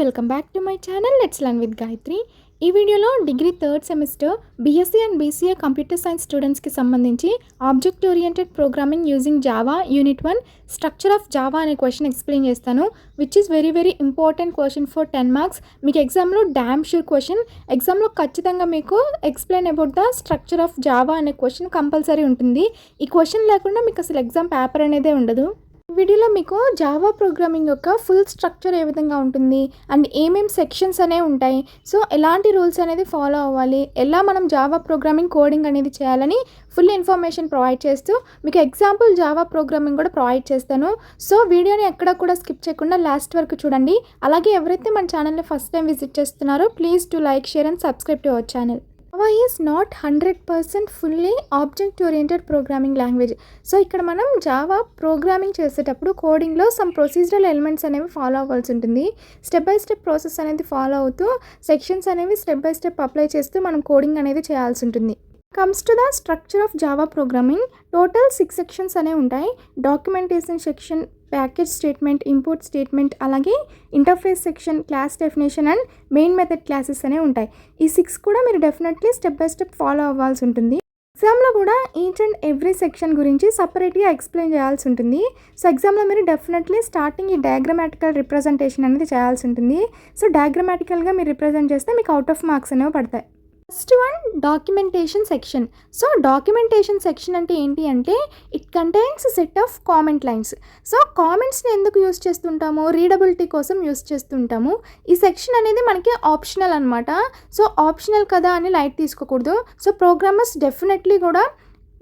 Welcome back to my channel let's learn with Gayatri. ఈ వీడియోలో degree third semester BSc and BCA computer science స్టూడెంట్స్కి సంబంధించి object oriented programming using Java unit 1 structure of Java అనే question explain చేస్తాను, which is very important question for 10 marks. మీకు ఎగ్జామ్లో damn sure question, ఎగ్జామ్లో ఖచ్చితంగా మీకు explain about the structure of Java అనే క్వశ్చన్ కంపల్సరీ ఉంటుంది. ఈ క్వశ్చన్ లేకుండా మీకు అసలు ఎగ్జామ్ పేపర్ అనేదే ఉండదు. వీడియోలో మీకు జావా ప్రోగ్రామింగ్ యొక్క ఫుల్ స్ట్రక్చర్ ఏ విధంగా ఉంటుంది అండ్ ఏమేమి సెక్షన్స్ అనేవి ఉంటాయి, సో ఎలాంటి రూల్స్ అనేది ఫాలో అవ్వాలి, ఎలా మనం జావా ప్రోగ్రామింగ్ కోడింగ్ అనేది చేయాలని ఫుల్ ఇన్ఫర్మేషన్ ప్రొవైడ్ చేస్తూ మీకు ఎగ్జాంపుల్ జావా ప్రోగ్రామింగ్ కూడా ప్రొవైడ్ చేస్తాను. సో వీడియోని ఎక్కడ కూడా స్కిప్ చేయకుండా లాస్ట్ వరకు చూడండి. అలాగే ఎవరైతే మన ఛానల్ని ఫస్ట్ టైం విజిట్ చేస్తున్నారో please to like, share and subscribe to our channel. Java is not 100% fully object oriented programming language. So ఇక్కడ మనం జావా ప్రోగ్రామింగ్ చేసేటప్పుడు కోడింగ్లో సమ్ ప్రొసీజరల్ ఎలిమెంట్స్ అనేవి ఫాలో అవ్వాల్సి ఉంటుంది. స్టెప్ బై స్టెప్ ప్రాసెస్ అనేది follow అవుతూ sections అనేవి స్టెప్ బై స్టెప్ అప్లై చేస్తూ మనం కోడింగ్ అనేది చేయాల్సి ఉంటుంది. Comes to the structure of Java programming, total 6 sections అనేవి ఉంటాయి. Documentation section, package statement, import statement, అలాగే interface section, class definition and main method classes అనేవి ఉంటాయి. ఈ 6 కూడా మీరు definitely step by step follow అవ్వాల్సి ఉంటుంది. ఎగ్జామ్లో కూడా ఈచ్ అండ్ ఎవ్రీ సెక్షన్ గురించి సపరేట్గా ఎక్స్ప్లెయిన్ చేయాల్సి ఉంటుంది. సో ఎగ్జామ్లో మీరు డెఫినెట్లీ స్టార్టింగ్ ఈ డయాగ్రమాటికల్ రిప్రజెంటేషన్ అనేది చేయాల్సి ఉంటుంది. సో డయాగ్రమాటికల్గా మీరు రిప్రజెంట్ చేస్తే మీకు అవుట్ ఆఫ్ మార్క్స్ అనేవి పడతాయి. First one documentation section. So documentation section అంటే ఏంటి అంటే it contains set of comment lines. So కామెంట్స్ని ఎందుకు యూస్ చేస్తుంటాము, రీడబిలిటీ కోసం యూస్ చేస్తుంటాము. ఈ సెక్షన్ అనేది మనకి ఆప్షనల్ అనమాట. సో ఆప్షనల్ కదా అని లైట్ తీసుకోకూడదు. సో ప్రోగ్రామర్స్ డెఫినెట్లీ కూడా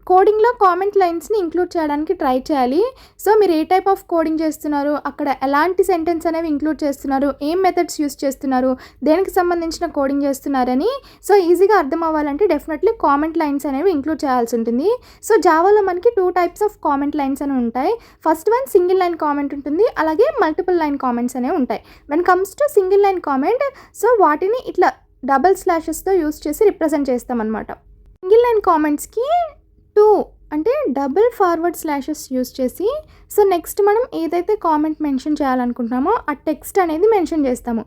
కోడింగ్లో కామెంట్ లైన్స్ని ఇంక్లూడ్ చేయడానికి ట్రై చేయాలి. సో మీరు ఏ టైప్ ఆఫ్ కోడింగ్ చేస్తున్నారు, అక్కడ ఎలాంటి సెంటెన్స్ అనేవి ఇంక్లూడ్ చేస్తున్నారు, ఏం మెథడ్స్ యూస్ చేస్తున్నారు, దేనికి సంబంధించిన కోడింగ్ చేస్తున్నారని సో ఈజీగా అర్థం అవ్వాలంటే డెఫినెట్లీ కామెంట్ లైన్స్ అనేవి ఇంక్లూడ్ చేయాల్సి ఉంటుంది. సో జావాలో మనకి 2 టైప్స్ ఆఫ్ కామెంట్ లైన్స్ అనేవి ఉంటాయి. First one single line comment ఉంటుంది, అలాగే మల్టిపుల్ లైన్ కామెంట్స్ అనేవి ఉంటాయి. When comes to single line comment, so వాటిని ఇట్లా డబల్ స్లాషెస్తో యూస్ చేసి రిప్రజెంట్ చేస్తామన్నమాట. సింగిల్ లైన్ కామెంట్స్కి 2 అంటే డబుల్ ఫార్వర్డ్ స్లాషెస్ యూస్ చేసి సో నెక్స్ట్ మనం ఏదైతే కామెంట్ మెన్షన్ చేయాలనుకుంటున్నామో ఆ టెక్స్ట్ అనేది మెన్షన్ చేస్తాము.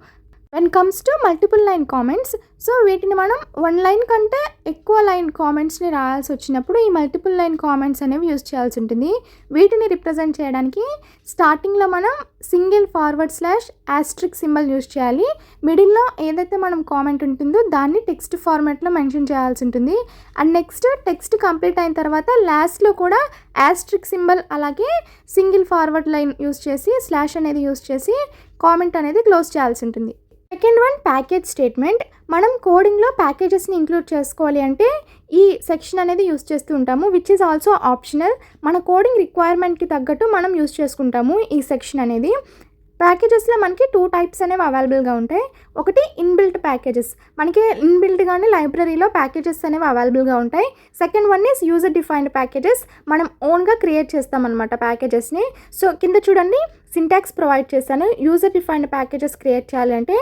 When comes to multiple line comments, so వీటిని మనం 1 లైన్ కంటే ఎక్కువ లైన్ కామెంట్స్ని రాయాల్సి వచ్చినప్పుడు ఈ మల్టిపుల్ లైన్ కామెంట్స్ అనేవి యూస్ చేయాల్సి ఉంటుంది. వీటిని రిప్రజెంట్ చేయడానికి స్టార్టింగ్లో మనం single forward slash Austric symbol use చేయాలి. మిడిల్లో ఏదైతే మనం కామెంట్ ఉంటుందో దాన్ని టెక్స్ట్ ఫార్మాట్లో మెన్షన్ చేయాల్సి ఉంటుంది. అండ్ నెక్స్ట్ టెక్స్ట్ కంప్లీట్ అయిన తర్వాత లాస్ట్లో కూడా ఆస్ట్రిక్ సింబల్ అలాగే సింగిల్ ఫార్వర్డ్ లైన్ యూస్ చేసి స్లాష్ అనేది యూస్ చేసి కామెంట్ అనేది క్లోజ్ చేయాల్సి ఉంటుంది. Second one package statement. మనం కోడింగ్లో ప్యాకేజెస్ని ఇంక్లూడ్ చేసుకోవాలి అంటే ఈ సెక్షన్ అనేది యూస్ చేస్తూ ఉంటాము, విచ్ ఈజ్ ఆల్సో ఆప్షనల్. మన కోడింగ్ రిక్వైర్మెంట్కి తగ్గట్టు మనం యూస్ చేసుకుంటాము ఈ సెక్షన్ అనేది. ప్యాకేజెస్లో మనకి 2 టైప్స్ అనేవి అవైలబుల్గా ఉంటాయి. ఒకటి ఇన్బిల్ట్ ప్యాకేజెస్, మనకి ఇన్బిల్ట్గానే లైబ్రరీలో ప్యాకేజెస్ అనేవి అవైలబుల్గా ఉంటాయి. Second one is user defined packages, మనం ఓన్గా క్రియేట్ చేస్తామన్నమాట ప్యాకేజెస్ని. సో కింద చూడండి సింటాక్స్ ప్రొవైడ్ చేశాను. యూజర్ డిఫైన్డ్ ప్యాకేజెస్ క్రియేట్ చేయాలంటే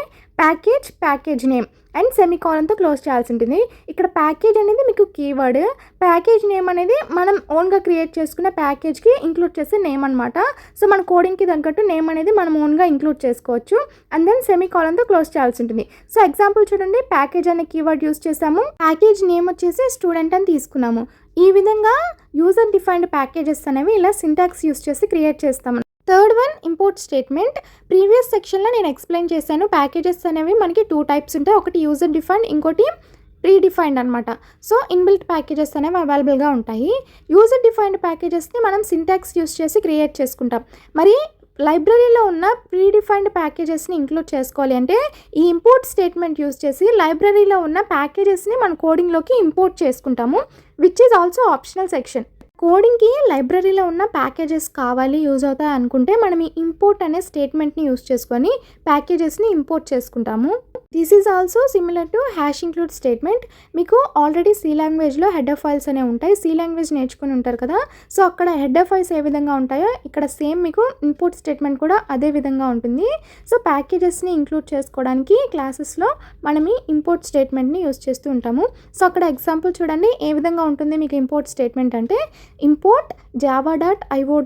ప్యాకేజ్ నేమ్ అండ్ సెమీకాలన్తో క్లోజ్ చేయాల్సి ఉంటుంది. ఇక్కడ ప్యాకేజ్ అనేది మీకు కీవర్డ్, ప్యాకేజ్ నేమ్ అనేది మనం ఓన్గా క్రియేట్ చేసుకున్న ప్యాకేజ్కి ఇంక్లూడ్ చేసే నేమ్ అనమాట. సో మన కోడింగ్కి తగ్గట్టు నేమ్ అనేది మనం ఓన్గా ఇంక్లూడ్ చేసుకోవచ్చు. అండ్ దెన్ సెమీకాలన్తో క్లోజ్ చేయాల్సి ఉంటుంది. సో ఎగ్జాంపుల్ చూడండి, ప్యాకేజ్ అనే కీవర్డ్ యూస్ చేసాము, ప్యాకేజ్ నేమ్ వచ్చేసి స్టూడెంట్ అని తీసుకున్నాము. ఈ విధంగా యూజర్ డిఫైన్డ్ ప్యాకేజెస్ అనేవి ఇలా సింటాక్స్ యూస్ చేసి క్రియేట్ చేస్తాము. Third one import statement. Previous సెక్షన్లో నేను ఎక్స్ప్లెయిన్ చేశాను, ప్యాకేజెస్ అనేవి మనకి 2 టైప్స్ ఉంటాయి. ఒకటి యూజర్ డిఫైన్డ్, ఇంకోటి ప్రీ డిఫైన్డ్ అనమాట. సో ఇన్బిల్ట్ ప్యాకేజెస్ అనేవి అవైలబుల్గా ఉంటాయి. యూజర్ డిఫైన్డ్ ప్యాకేజెస్ని మనం సింటాక్స్ యూస్ చేసి క్రియేట్ చేసుకుంటాం. మరి లైబ్రరీలో ఉన్న ప్రీ డిఫైన్డ్ ప్యాకేజెస్ని ఇంక్లూడ్ చేసుకోవాలి అంటే ఈ ఇంపోర్ట్ స్టేట్మెంట్ యూస్ చేసి లైబ్రరీలో ఉన్న ప్యాకేజెస్ని మన కోడింగ్లోకి ఇంపోర్ట్ చేసుకుంటాము, which is also optional section. కోడింగ్కి లైబ్రరీలో ఉన్న ప్యాకేజెస్ కావాలి, యూజ్ అవుతాయి అనుకుంటే మనం ఈ ఇంపోర్ట్ అనే స్టేట్మెంట్ని యూస్ చేసుకొని ప్యాకేజెస్ని ఇంపోర్ట్ చేసుకుంటాము. This is also similar to hash include statement. మీకు ఆల్రెడీ సి లాంగ్వేజ్లో హెడర్ ఫైల్స్ అనేవి ఉంటాయి, సి లాంగ్వేజ్ నేర్చుకుని ఉంటారు కదా. సో అక్కడ హెడర్ ఫైల్స్ ఏ విధంగా ఉంటాయో ఇక్కడ సేమ్ మీకు ఇంపోర్ట్ స్టేట్మెంట్ కూడా అదే విధంగా ఉంటుంది. సో ప్యాకేజెస్ని ఇంక్లూడ్ చేసుకోవడానికి క్లాసెస్లో మనం ఈ ఇంపోర్ట్ స్టేట్మెంట్ని యూస్ చేస్తూ ఉంటాము. సో అక్కడ ఎగ్జాంపుల్ చూడండి ఏ విధంగా ఉంటుంది మీకు ఇంపోర్ట్ స్టేట్మెంట్ అంటే import java.io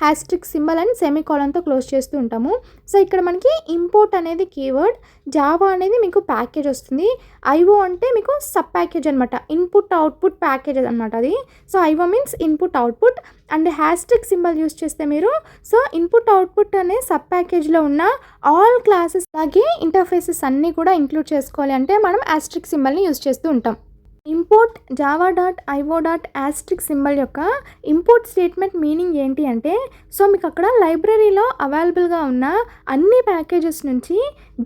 asterisk symbol and సెమీకోలన్తో క్లోజ్ చేస్తూ ఉంటాము. సో ఇక్కడ మనకి ఇంపోర్ట్ అనేది కీవర్డ్, జావా అనేది మీకు ప్యాకేజ్ వస్తుంది, ఐఓ అంటే మీకు సబ్ ప్యాకేజ్ అనమాట, ఇన్పుట్ అవుట్పుట్ ప్యాకేజ్ అనమాట అది. So IO means input output and asterisk symbol use చేస్తే మీరు సో ఇన్పుట్ అవుట్పుట్ అనే సబ్ ప్యాకేజ్లో ఉన్న ఆల్ క్లాసెస్ అలాగే ఇంటర్ఫేసెస్ అన్నీ కూడా ఇంక్లూడ్ చేసుకోవాలి అంటే మనం హ్యాస్ట్రిక్ సింబల్ని యూస్ చేస్తూ ఉంటాం. Import Java dot IO dot asterisk symbol యొక్క ఇంపోర్ట్ స్టేట్మెంట్ మీనింగ్ ఏంటి అంటే సో మీకు అక్కడ లైబ్రరీలో అవైలబుల్గా ఉన్న అన్ని ప్యాకేజెస్ నుంచి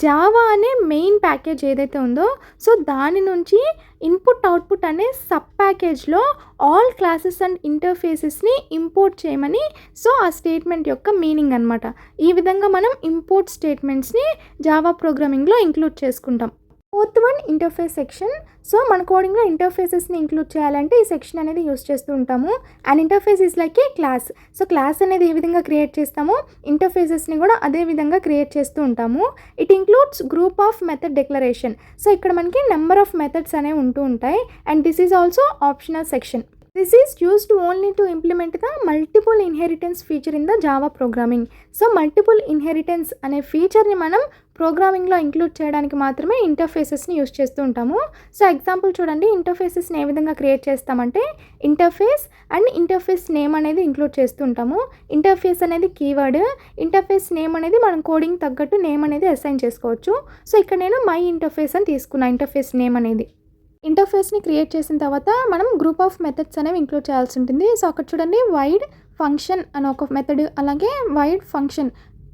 జావా అనే మెయిన్ ప్యాకేజ్ ఏదైతే ఉందో సో దాని నుంచి ఇన్పుట్ అవుట్పుట్ అనే సబ్ ప్యాకేజ్లో ఆల్ క్లాసెస్ అండ్ ఇంటర్ఫేసెస్ని ఇంపోర్ట్ చేయమని సో ఆ స్టేట్మెంట్ యొక్క మీనింగ్ అనమాట. ఈ విధంగా మనం ఇంపోర్ట్ స్టేట్మెంట్స్ని జావా ప్రోగ్రామింగ్లో ఇంక్లూడ్ చేసుకుంటాం. Fourth one interface section. So మన కోడింగ్లో ఇంటర్ఫేసెస్ని ఇంక్లూడ్ చేయాలంటే ఈ సెక్షన్ అనేది యూస్ చేస్తూ ఉంటాము. And interface is like A class. So class అనేది ఏ విధంగా క్రియేట్ చేస్తామో ఇంటర్ఫేసెస్ని కూడా అదే విధంగా క్రియేట్ చేస్తూ ఉంటాము. It includes group of method declaration. So ఇక్కడ మనకి నెంబర్ ఆఫ్ మెథడ్స్ అనేవి ఉంటూ ఉంటాయి and this is also optional section. This is used only to implement the multiple inheritance feature in the Java programming. So multiple inheritance అనే ఫీచర్ని మనం ప్రోగ్రామింగ్లో include చేయడానికి మాత్రమే ఇంటర్ఫేసెస్ని యూస్ చేస్తూ ఉంటాము. సో ఎగ్జాంపుల్ చూడండి, ఇంటర్ఫేసెస్ని ఏ విధంగా క్రియేట్ చేస్తామంటే ఇంటర్ఫేస్ అండ్ ఇంటర్ఫేస్ నేమ్ అనేది ఇంక్లూడ్ చేస్తూ ఉంటాము. ఇంటర్ఫేస్ అనేది కీవర్డ్, ఇంటర్ఫేస్ నేమ్ అనేది మనం కోడింగ్ తగ్గట్టు నేమ్ అనేది అసైన్ చేసుకోవచ్చు. సో ఇక్కడ నేను మై ఇంటర్ఫేస్ అని తీసుకున్నా ఇంటర్ఫేస్ నేమ్ అనేది. ఇంటర్ఫేస్ని క్రియేట్ చేసిన తర్వాత మనం గ్రూప్ ఆఫ్ మెథడ్స్ అనేవి ఇంక్లూడ్ చేయాల్సి ఉంటుంది. సో అక్కడ చూడండి వైడ్ ఫంక్షన్ అని ఒక మెథడ్, అలాగే వైడ్ ఫంక్షన్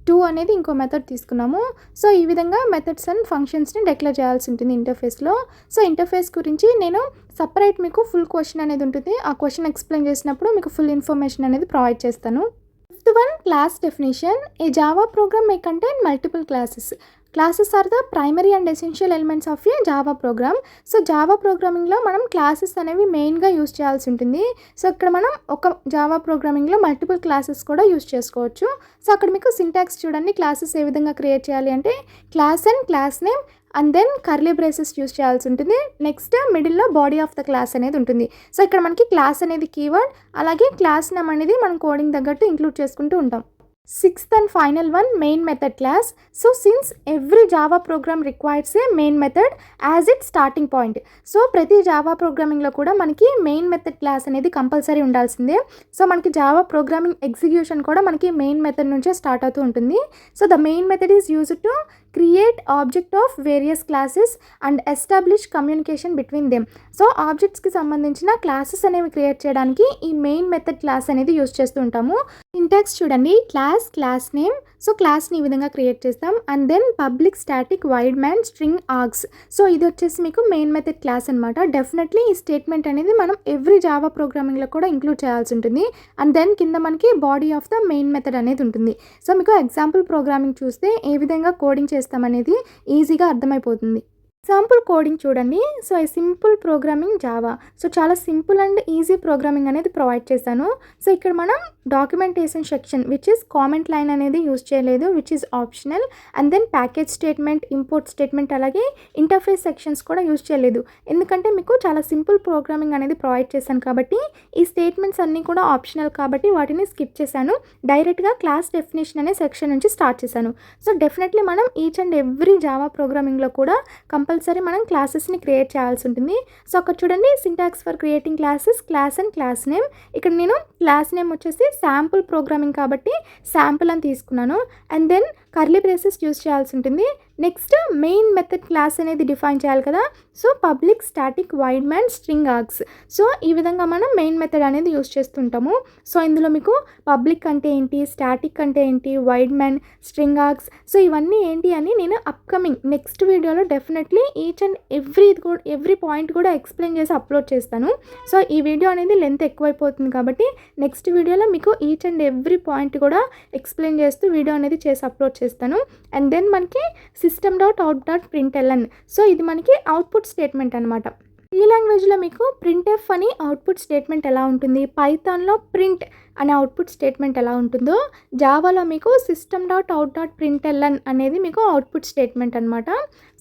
2 అనేది ఇంకో మెథడ్ తీసుకున్నాము. సో ఈ విధంగా మెథడ్స్ అండ్ ఫంక్షన్స్ని డిక్లేర్ చేయాల్సి ఉంటుంది ఇంటర్ఫేస్లో. సో ఇంటర్ఫేస్ గురించి నేను సపరేట్ మీకు ఫుల్ క్వశ్చన్ అనేది ఉంటుంది, ఆ క్వశ్చన్ ఎక్స్ప్లెయిన్ చేసినప్పుడు మీకు ఫుల్ ఇన్ఫర్మేషన్ అనేది ప్రొవైడ్ చేస్తాను. Fifth one class definition. A Java program may contain multiple classes. Classes are the primary and essential elements of a Java program. So Java ప్రోగ్రామింగ్లో మనం classes అనేవి మెయిన్గా యూస్ చేయాల్సి ఉంటుంది. సో ఇక్కడ మనం ఒక జావా ప్రోగ్రామింగ్లో మల్టిపుల్ క్లాసెస్ కూడా యూస్ చేసుకోవచ్చు. సో అక్కడ మీకు సింటాక్స్ చూడండి, క్లాసెస్ ఏ విధంగా క్రియేట్ చేయాలి అంటే class and class name and then curly braces use చేయాల్సి ఉంటుంది. నెక్స్ట్ మిడిల్లో బాడీ ఆఫ్ ద క్లాస్ అనేది ఉంటుంది. సో ఇక్కడ మనకి క్లాస్ అనేది కీవర్డ్, అలాగే క్లాస్ నేమ్ అనేది మనం కోడింగ్ తగ్గట్టు ఇంక్లూడ్ చేసుకుంటూ ఉంటాం. Sixth and final one, main method class. So since every Java program requires a main method as its starting point. So ప్రతి జావా ప్రోగ్రామింగ్లో కూడా మనకి మెయిన్ మెథడ్ క్లాస్ అనేది కంపల్సరీ ఉండాల్సిందే. సో మనకి జావా ప్రోగ్రామింగ్ ఎగ్జిక్యూషన్ కూడా మనకి మెయిన్ మెథడ్ నుంచే స్టార్ట్ అవుతూ ఉంటుంది. So the main method is used to create object of various classes and establish communication between them. So ఆబ్జెక్ట్స్కి సంబంధించిన క్లాసెస్ అనేవి క్రియేట్ చేయడానికి ఈ మెయిన్ మెథడ్ క్లాస్ అనేది యూజ్ చేస్తూ ఉంటాము. సింటాక్స్ చూడండి, క్లాస్ నేమ్. సో క్లాస్ని ఈ విధంగా క్రియేట్ చేస్తాం and then public static void main string args. So ఇది వచ్చేసి మీకు మెయిన్ మెథడ్ క్లాస్ అనమాట. డెఫినెట్లీ ఈ స్టేట్మెంట్ అనేది మనం ఎవ్రీ జావా ప్రోగ్రామింగ్లో కూడా ఇంక్లూడ్ చేయాల్సి ఉంటుంది. అండ్ దెన్ కింద మనకి body of the main method అనేది ఉంటుంది. సో మీకు ఎగ్జాంపుల్ ప్రోగ్రామింగ్ చూస్తే ఏ విధంగా కోడింగ్ చేస్తామనేది ఈజీగా అర్థమైపోతుంది. ఎగ్జాంపుల్ కోడింగ్ చూడండి. సో ఈ సింపుల్ ప్రోగ్రామింగ్ జావా. సో చాలా సింపుల్ అండ్ ఈజీ ప్రోగ్రామింగ్ అనేది ప్రొవైడ్ చేశాను. సో ఇక్కడ మనం documentation section which is comment line అనేది యూజ్ చేయలేదు, which is optional. And then package statement, import statement, అలాగే ఇంటర్ఫేస్ సెక్షన్స్ కూడా యూజ్ చేయలేదు, ఎందుకంటే మీకు చాలా సింపుల్ ప్రోగ్రామింగ్ అనేది ప్రొవైడ్ చేశాను కాబట్టి. ఈ స్టేట్మెంట్స్ అన్నీ కూడా ఆప్షనల్ కాబట్టి వాటిని స్కిప్ చేశాను. డైరెక్ట్గా క్లాస్ డెఫినేషన్ అనే సెక్షన్ నుంచి స్టార్ట్ చేశాను. సో డెఫినెట్లీ మనం ఈచ్ అండ్ ఎవ్రీ జావా ప్రోగ్రామింగ్లో కూడా కంపల్సరీ మనం క్లాసెస్ని క్రియేట్ చేయాల్సి ఉంటుంది. సో అక్కడ చూడండి, syntax for creating classes, class and class name. ఇక్కడ నేను క్లాస్ నేమ్ వచ్చేసి శాంపుల్ ప్రోగ్రామింగ్ కాబట్టి శాంపుల్ అని తీసుకున్నాను. And then curly braces use చేయాల్సి ఉంటుంది. నెక్స్ట్ మెయిన్ మెథడ్ క్లాస్ అనేది డిఫైన్ చేయాలి కదా. So public static void main string args. So ఈ విధంగా మనం మెయిన్ మెథడ్ అనేది యూజ్ చేస్తుంటాము. సో ఇందులో మీకు పబ్లిక్ అంటే ఏంటి, స్టాటిక్ అంటే ఏంటి, void main, string args, so ఇవన్నీ ఏంటి అని నేను అప్కమింగ్ నెక్స్ట్ వీడియోలో definitely each and every point కూడా ఎక్స్ప్లెయిన్ చేసి అప్లోడ్ చేస్తాను. సో ఈ వీడియో అనేది లెంత్ ఎక్కువైపోతుంది కాబట్టి నెక్స్ట్ వీడియోలో మీకు ఈచ్ అండ్ ఎవ్రీ పాయింట్ కూడా ఎక్స్ప్లెయిన్ చేస్తూ వీడియో అనేది చేసి అప్లోడ్ చేస్తాను. అండ్ దెన్ మనకి system.out.println. సో ఇది మనకి అవుట్పుట్ స్టేట్మెంట్ అనమాట. ఈ లాంగ్వేజ్లో మీకు printf అని అవుట్పుట్ స్టేట్మెంట్ ఎలా ఉంటుంది, పైథాన్లో ప్రింట్ అనే అవుట్పుట్ స్టేట్మెంట్ ఎలా ఉంటుందో జావాలో మీకు system.out.println అనేది మీకు అవుట్పుట్ స్టేట్మెంట్ అనమాట.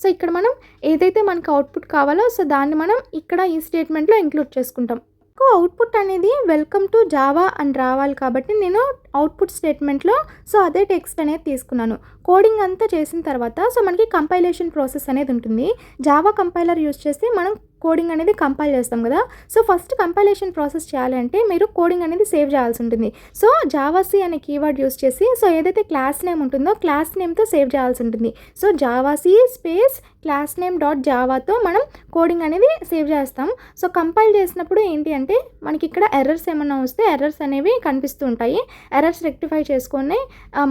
సో ఇక్కడ మనం ఏదైతే మనకు అవుట్పుట్ కావాలో సో దాన్ని మనం ఇక్కడ ఈ స్టేట్మెంట్లో ఇంక్లూడ్ చేసుకుంటాం. అవుట్పుట్ అనేది వెల్కమ్ టు జావా అని రావాలి కాబట్టి నేను అవుట్పుట్ స్టేట్మెంట్లో అదే టెక్స్ట్ అనేది తీసుకున్నాను. కోడింగ్ అంతా చేసిన తర్వాత మనకి కంపైలేషన్ ప్రాసెస్ అనేది ఉంటుంది. జావా కంపైలర్ యూజ్ చేసి మనం కోడింగ్ అనేది కంపైల్ చేస్తాం కదా. ఫస్ట్ కంపైలేషన్ ప్రాసెస్ చేయాలి అంటే మీరు కోడింగ్ అనేది సేవ్ చేయాల్సి ఉంటుంది. జావాసీ అనే కీవర్డ్ యూజ్ చేసి ఏదైతే క్లాస్ నేమ్ ఉంటుందో క్లాస్ నేమ్తో సేవ్ చేయాల్సి ఉంటుంది. జావాసీ స్పేస్ క్లాస్ నేమ్ డాట్ జావాతో మనం కోడింగ్ అనేది సేవ్ చేస్తాం. కంపైల్ చేసినప్పుడు ఏంటి అంటే మనకి ఇక్కడ ఎర్రర్స్ ఏమన్నా వస్తే ఎర్రర్స్ అనేవి కనిపిస్తూ ఉంటాయి. ఎర్రర్స్ రెక్టిఫై చేసుకొని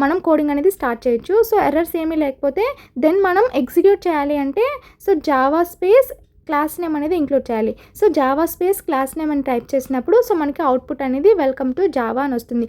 మనం కోడింగ్ అనేది స్టార్ట్ చేయొచ్చు. ఎర్రర్స్ ఏమీ లేకపోతే దెన్ మనం ఎగ్జిక్యూట్ చేయాలి అంటే జావా స్పేస్ క్లాస్ నేమ్ అనేది ఇంక్లూడ్ చేయాలి. జావా స్పేస్ క్లాస్ నేమ్ అని టైప్ చేసినప్పుడు మనకి అవుట్పుట్ అనేది వెల్కమ్ టు జావా అని వస్తుంది.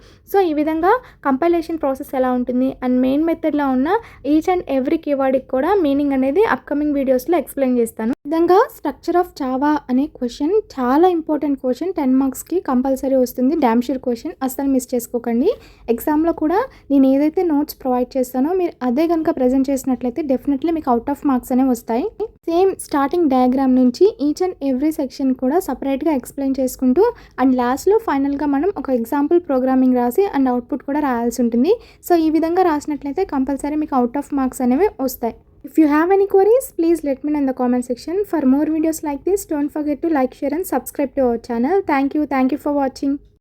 ఈ విధంగా కంపైలేషన్ ప్రాసెస్ ఎలా ఉంటుంది అండ్ మెయిన్ మెథడ్లో ఉన్న ఈచ్ అండ్ ఎవ్రీ కీవర్డ్కి కూడా మీనింగ్ అనేది అప్కమింగ్ వీడియోస్లో ఎక్స్ప్లెయిన్ చేస్తాను. ఈ విధంగా స్ట్రక్చర్ ఆఫ్ జావా అనే క్వశ్చన్ చాలా ఇంపార్టెంట్ క్వశ్చన్, 10 మార్క్స్కి కంపల్సరీ వస్తుంది. డామ్ షూర్ క్వశ్చన్, అస్సలు మిస్ చేసుకోకండి. ఎగ్జామ్లో కూడా నేను ఏదైతే నోట్స్ ప్రొవైడ్ చేస్తానో మీరు అదే కనుక ప్రజెంట్ చేసినట్లయితే డెఫినెట్లీ మీకు అవుట్ ఆఫ్ మార్క్స్ అనేవి వస్తాయి. సేమ్ స్టార్టింగ్ డయాగ్రామ్ నుంచి ఈచ్ అండ్ ఎవ్రీ సెక్షన్ కూడా సపరేట్గా ఎక్స్ప్లెయిన్ చేసుకుంటూ అండ్ లాస్ట్లో ఫైనల్గా మనం ఒక ఎగ్జాంపుల్ ప్రోగ్రామింగ్ రాసి అండ్ అవుట్పుట్ కూడా రాయాల్సి ఉంటుంది. ఈ విధంగా రాసినట్లయితే కంపల్సరీ మీకు అవుట్ ఆఫ్ మార్క్స్ అనేవి వస్తాయి. If you have any queries, please let me know in the comment section. For more videos like this, don't forget to like, share and subscribe to our channel. Thank you for watching.